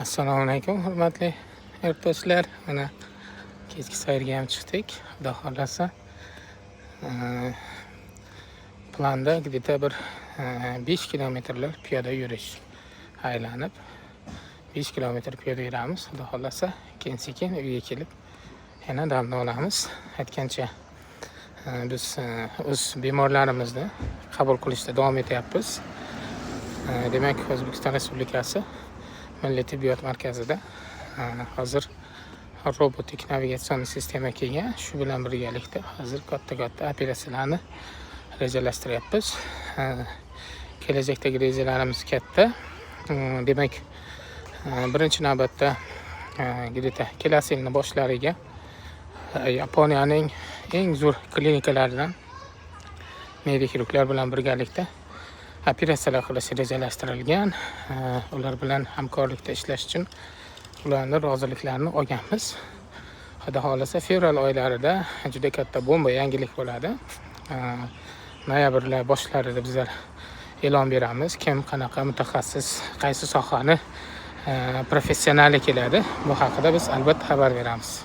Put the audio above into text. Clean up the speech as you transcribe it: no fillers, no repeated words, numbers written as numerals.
Assalomu alaykum, hurmatli yurtdoshlar. Mana kechki sayrga ham chiqdik. Xudo xolasa planda где-то bir 5 kilometrlar piyoda yurish aylanib 5 kilometr piyoda yuramiz. Xudo xolasa sekin uyga kelib yana damni olamiz. Aytgancha biz o'z bemorlarimizni qabul qilishda davom etyapmiz. Demak, O'zbekiston Respublikasi Milliy tibbiyot markazida hozir robotik navigatsion sistema kelgan. Shu bilan birgalikda hozir katta operatsiyalarni rejalashtiryapmiz. Kelajakdagi rejalarimiz katta. Demak, birinchi navbatda kelasi yilning boshlariga Yaponiyaning eng zo'r klinikalaridan medikirurglar bilan birgalikda operatsiyalar qilish rejalashtirilgan. Ular bilan hamkorlikda ishlash uchun ularning roziliklarini olganmiz. Xudo xolasa fevral oylarida juda katta bomba yangilik bo'ladi. Noyabr boshlarida bizlar e'lon beramiz. Kim qanaqa mutaxassis, qaysi sohani professionali keladi, bu haqida biz albatta xabar beramiz.